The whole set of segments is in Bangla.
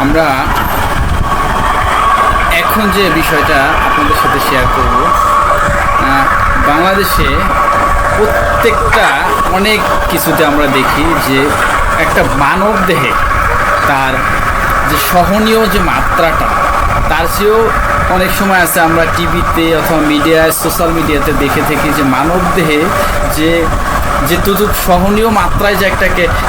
আমরা এখন যে বিষয়টা আপনাদের সাথে শেয়ার করব, বাংলাদেশে প্রত্যেকটা অনেক কিছুতে আমরা দেখি যে একটা মানব দেহে তার যে সহনীয় যে মাত্রাটা তার চেয়েও অনেক সময় আছে আমরা টিভিতে অথবা মিডিয়ায় সোশ্যাল মিডিয়াতে দেখে থাকি যে মানব দেহে যে যেটুকু সহনীয় মাত্রায় যে একটা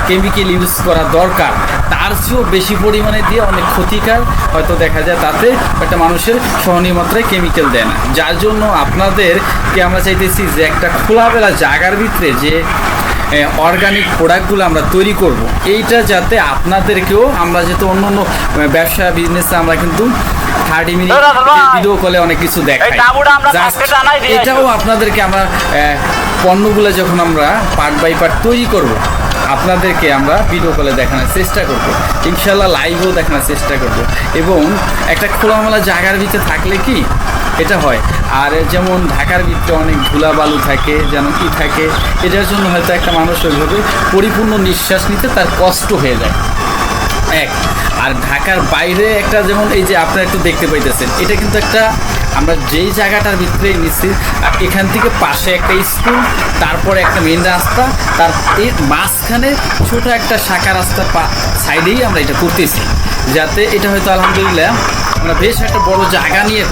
কেমিক্যাল ইউজ করা দরকার তার চেয়েও বেশি পরিমাণে দিয়ে অনেক ক্ষতিকর হয়তো দেখা যায়, তাতে একটা মানুষের সহনীয় মাত্রায় কেমিক্যাল দেয় না। যার জন্য আপনাদেরকে আমরা চাইতেছি যে একটা খোলামেলা জায়গার ভিতরে যে অর্গানিক প্রোডাক্টগুলো আমরা তৈরি করব, এইটা যাতে আপনাদেরকেও আমরা যেহেতু অন্য অন্য ব্যবসা বিজনেসে আমরা কিন্তু 30 মিনিট ভিডিও কলে অনেক কিছু দেখাই, এটাও আপনাদেরকে আমরা পণ্যগুলো যখন আমরা পার্ট বাই পার্ট তৈরি করব আপনাদেরকে আমরা ভিডিও কলে দেখানোর চেষ্টা করব, ইনশাল্লাহ লাইভও দেখানোর চেষ্টা করব। এবং একটা খোলামেলা জায়গার ভিতরে থাকলে কি এটা হয়, আর যেমন ঢাকার ভিতরে অনেক ধুলা বালু থাকে, যেন কি থাকে, এটার জন্য হয়তো একটা মানুষ ওইভাবে পরিপূর্ণ নিঃশ্বাস নিতে তার কষ্ট হয়ে যায় এক। আর ঢাকার বাইরে একটা যেমন এই যে আপনারা একটু দেখতে পাইতেছেন, এটা কিন্তু একটা আমরা যেই জায়গাটার ভিতরে নিচ্ছি এখান থেকে পাশে একটা স্কুল, তারপরে একটা মেন রাস্তা, তার এর মাঝখানে ছোট একটা শাখা রাস্তার সাইডেই আমরা এটা করতেছি, যাতে এটা হয়তো আলহামদুলিল্লাহ আমরা বেশ একটা বড় জায়গা নিয়ে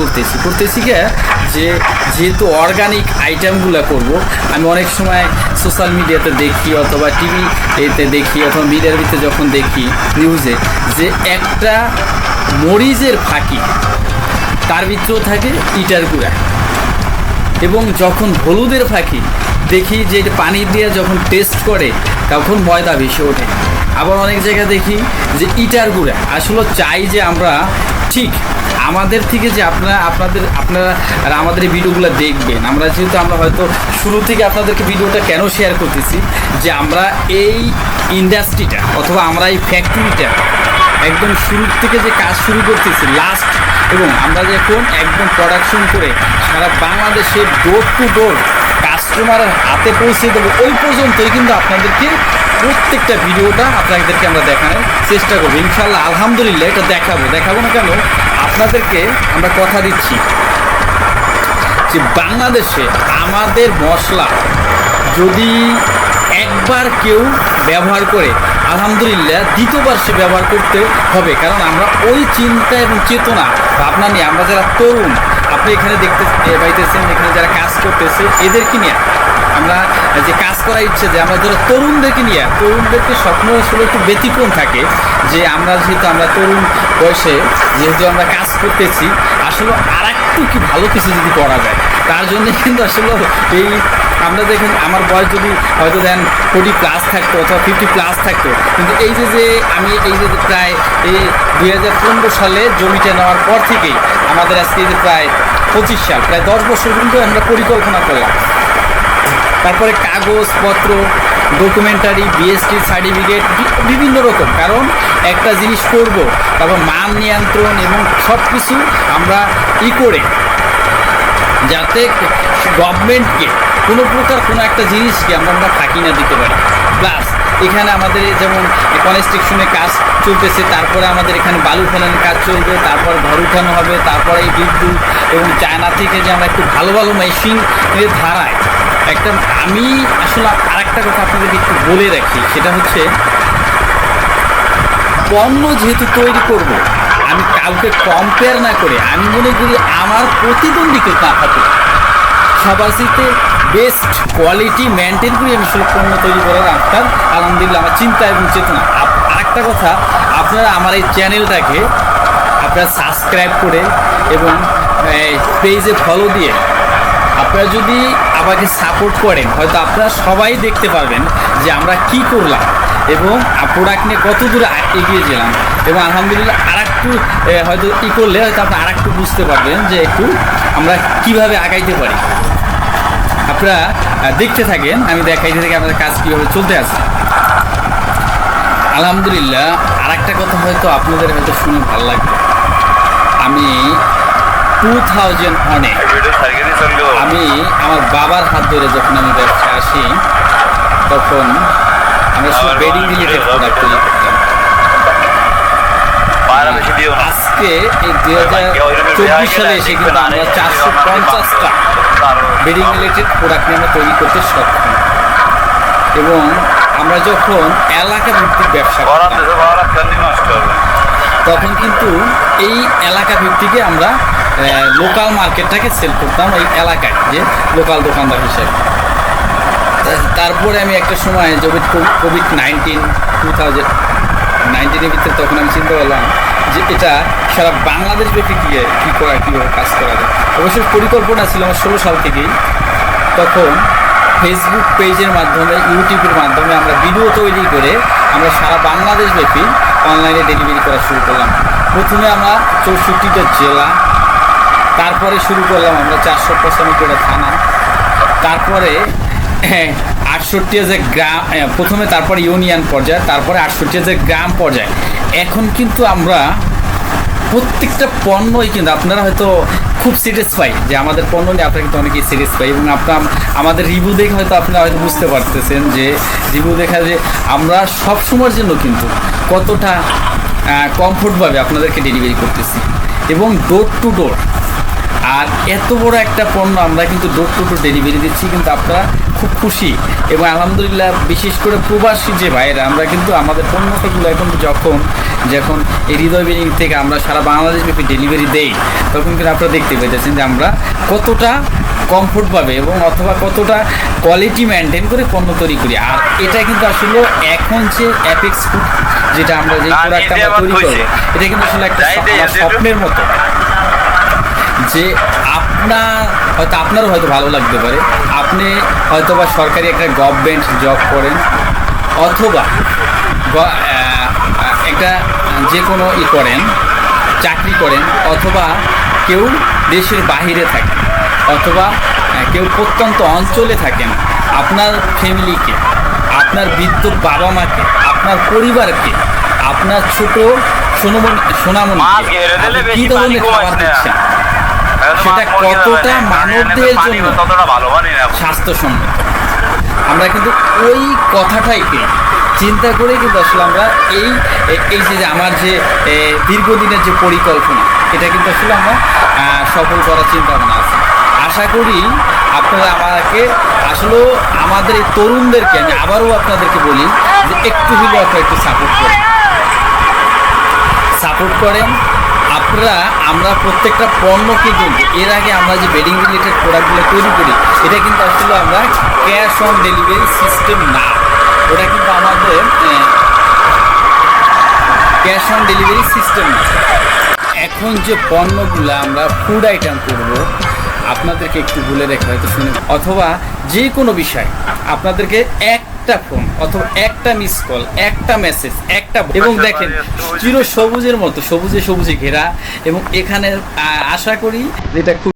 করতেছি যে যেহেতু অর্গানিক আইটেমগুলো করব। আমি অনেক সময় সোশ্যাল মিডিয়াতে দেখি অথবা টিভিতে দেখি অথবা মিডিয়ার ভিতরে যখন দেখি নিউজে যে একটা মরিচের ফাঁকি তার ভিতরেও থাকে ইটার গুঁড়া, এবং যখন হলুদের ফাঁকি দেখি যে এটা পানি দিয়ে যখন টেস্ট করে তখন ময়দা ভেসে ওঠে। আবার অনেক জায়গায় দেখি যে ইটার গুঁড়া। আসলে চাই যে আমরা ঠিক আমাদের থেকে যে আপনারা আমাদের এই ভিডিওগুলো দেখবেন, আমরা যেহেতু আমরা হয়তো শুরু থেকে আপনাদেরকে ভিডিওটা কেন শেয়ার করতেছি যে আমরা এই ইন্ডাস্ট্রিটা অথবা আমরা এই ফ্যাক্টরিটা একদম শুরুর থেকে যে কাজ শুরু করতেছি লাস্ট, এবং আমরা যখন একদম প্রোডাকশন করে সারা বাংলাদেশের ডোর টু ডোর কাস্টমারের হাতে পৌঁছে দেবো ওই পর্যন্তই কিন্তু আপনাদেরকে প্রত্যেকটা ভিডিওটা আপনাদেরকে আমরা দেখানোর চেষ্টা করবো ইনশাল্লাহ। আলহামদুলিল্লাহ এটা দেখাবো না কেন, আপনাদেরকে আমরা কথা দিচ্ছি যে বাংলাদেশে আমাদের মশলা যদি একবার কেউ ব্যবহার করে আলহামদুলিল্লাহ দ্বিতীয়বার সে ব্যবহার করতে হবে, কারণ আমরা ওই চিন্তা এবং চেতনা ভাবনা নিয়ে আমরা যারা তরুণ, আপনি এখানে দেখতে পাইতেছেন এখানে যারা কাজ করতেছে এদেরকে নিয়ে আমরা যে কাজ করার ইচ্ছে, যে আমরা যারা তরুণদেরকে স্বপ্ন আসলে একটু ব্যতিক্রম থাকে, যে আমরা যেহেতু আমরা তরুণ বয়সে যেহেতু আমরা কাজ করতেছি আসলে আর একটু কি ভালো কিছু যদি করা যায়, তার জন্য কিন্তু আসলে এই আমরা দেখেন আমার বয়স যদি হয়তো দেন 40+ থাকতো অথবা 50+ থাকতো, কিন্তু এই যে আমি এই যে প্রায় এই 2015 সালে জমিটা নেওয়ার পর থেকেই আমাদের আজকে যে প্রায় 25 সাল, প্রায় 10 বছর কিন্তু আমরা পরিকল্পনা করলাম। তারপরে কাগজপত্র, ডকুমেন্টারি, বিএসটি সার্টিফিকেট বিভিন্ন রকম, কারণ একটা জিনিস করব তারপর মান নিয়ন্ত্রণ এবং সব কিছু আমরা করে যাতে গভর্নমেন্টকে কোনো প্রকার কোনো একটা জিনিসকে আমরা ফাঁকি না দিতে পারি। প্লাস এখানে আমাদের যেমন কনস্ট্রাকশনের কাজ চলতেছে, তারপরে আমাদের এখানে বালু ফেলানোর কাজ চলবে, তারপর ঘর উঠানো হবে, তারপরে এই বিদ্যুৎ এবং চায়না থেকে যে আমরা একটু ভালো ভালো মেশিনের ধারায় একটা, আমি আসলে আরেকটা কথা আপনাদেরকে একটু বলে রাখি, সেটা হচ্ছে পণ্য যেহেতু তৈরি করব আমি কাউকে কম্পেয়ার না করে আমি মনে করি আমার প্রতিদ্বন্দ্বীকে না থাকে সবার সাথে বেস্ট কোয়ালিটি মেনটেন করে আমি সব পণ্য তৈরি করার আপনার আলহামদুলিল্লাহ আমার চিন্তা এবং চেতনা। আরেকটা কথা, আপনারা আমার এই চ্যানেলটাকে আপনারা সাবস্ক্রাইব করে এবং পেজে ফলো দিয়ে আপনারা যদি আমাকে সাপোর্ট করেন হয়তো আপনারা সবাই দেখতে পারবেন যে আমরা কি করলাম এবং প্রোডাক্ট নিয়ে কত দূরে এগিয়ে গেলাম, এবং আলহামদুলিল্লাহ আরেকটু হয়তো করলে হয়তো আপনি আরেকটু বুঝতে পারবেন যে একটু আমরা কিভাবে আগাইতে পারি। আপনারা দেখতে থাকেন, আমি দেখাইতে থাকি আমাদের কাজ কীভাবে চলতে আছে। আলহামদুলিল্লাহ আরেকটা কথা হয়তো আপনাদের হয়তো শুনে ভালো লাগবে, আমি 2001 আমি আমার বাবার হাত ধরে যখন আমি ব্যবসায় আসি তখন আমরা সব বেডিং রিলেটেড প্রোডাক্ট তৈরি করতাম। আজকে এই 2024 সালে এসে কিন্তু আমরা 450টা বেডিং রিলেটেড প্রোডাক্ট নিয়ে আমরা তৈরি করতে সক্ষম। এবং আমরা যখন এলাকা ভিত্তিক ব্যবসা করতাম তখন কিন্তু এই এলাকা ভিত্তিকে আমরা লোকাল মার্কেটটাকে সেল করতাম এই এলাকায়, যে লোকাল দোকানদার হিসেবে। তারপরে আমি একটা সময় কোভিড-19 2019-এর ভিতরে তখন আমি চিন্তা করলাম যে এটা সারা বাংলাদেশ ব্যাপী কীভাবে কাজ করা যায়। অবশ্যই পরিকল্পনা ছিল আমার 16 সাল থেকেই। তখন ফেসবুক পেজের মাধ্যমে, ইউটিউবের মাধ্যমে আমরা ভিডিও তৈরি করে আমরা সারা বাংলাদেশ ব্যাপী অনলাইনে ডেলিভারি করা শুরু করলাম। প্রথমে আমরা 64টা জেলা, তারপরে শুরু করলাম আমরা 495টা থানা, তারপরে 68,000 গ্রাম প্রথমে, তারপরে ইউনিয়ন পর্যায়ে, তারপরে 68,000 গ্রাম পর্যায়ে। এখন কিন্তু আমরা প্রত্যেকটা পণ্যই কিন্তু আপনারা হয়তো খুব স্যাটিসফাই যে আমাদের পণ্য নিয়ে আপনারা কিন্তু অনেকেই স্যাটিসফাই, এবং আপনার আমাদের রিভিউ দেখে হয়তো আপনারা হয়তো বুঝতে পারতেছেন যে রিভিউ দেখা যে আমরা সবসময়ের জন্য কিন্তু কতটা কমফোর্টভাবে আপনাদেরকে ডেলিভারি করতেছি, এবং ডোর টু ডোর। আর এত বড় একটা পণ্য আমরা কিন্তু ডোর টু ডোর ডেলিভারি দিচ্ছি, কিন্তু আপনারা খুব খুশি। এবং আলহামদুলিল্লাহ, বিশেষ করে প্রবাসী যে ভাইয়েরা, আমরা কিন্তু আমাদের পণ্যটাগুলো এখন যখন এই হৃদয় বেডিং থেকে আমরা সারা বাংলাদেশ ব্যাপী ডেলিভারি দেই, তখন কিন্তু আপনারা দেখতে পেতেছেন যে আমরা কতটা কমফোর্টভাবে এবং অথবা কতটা কোয়ালিটি মেনটেন করে পণ্য তৈরি করি। আর এটা কিন্তু আসলে এখন যে অ্যাপেক্স ফুড যেটা আমরা যে প্রোডাক্টটা আমরা তৈরি করবো, এটা কিন্তু আসলে একটা স্বপ্নের মতো, যে আপনারও হয়তো ভালো লাগতে পারে। আপনি হয়তো বা সরকারি একটা গভর্নমেন্ট জব করেন, অথবা একটা যে কোনো করেন, চাকরি করেন, অথবা কেউ দেশের বাহিরে থাকেন, অথবা কেউ প্রত্যন্ত অঞ্চলে থাকেন। আপনার ফ্যামিলিকে, আপনার বৃদ্ধ বাবা মাকে, আপনার পরিবারকে, আপনার ছোট সোনামণিকে কী ধরনের খাবার দিচ্ছেন, সেটা কতটা মানবদের জন্য স্বাস্থ্যসম্মত, আমরা কিন্তু ওই কথাটাইকে চিন্তা করে কিন্তু আসলে আমরা এই যে আমার যে দীর্ঘদিনের যে পরিকল্পনা, এটা কিন্তু আসলে আমরা সফল করার চিন্তা ভাবনা আছে। আশা করি আপনারা আমাকে আসলে আমাদের এই তরুণদেরকে আমি আবারও আপনাদেরকে বলি যে একটু হলেও আপনারা একটু সাপোর্ট করেন। আমরা প্রত্যেকটা পণ্য কিন্তু এর আগে আমরা যে বেডিং রিলেটেড প্রোডাক্টগুলো তৈরি করি, এটা কিন্তু আসলে আমরা ক্যাশ অন ডেলিভারি সিস্টেম না, ওটা কিন্তু আমাদের ক্যাশ অন ডেলিভারি সিস্টেম না। এখন যে পণ্যগুলো আমরা ফুড আইটেম করব, আপনাদেরকে একটু বলে রেখে হয়তো শুনে, অথবা যে কোনো বিষয় আপনাদেরকে একটা ফোন অথবা একটা মিস কল, একটা মেসেজ, এবং দেখেন চির সবুজের মতো, সবুজে ঘেরা, এবং এখানে আশা করি যেটা খুব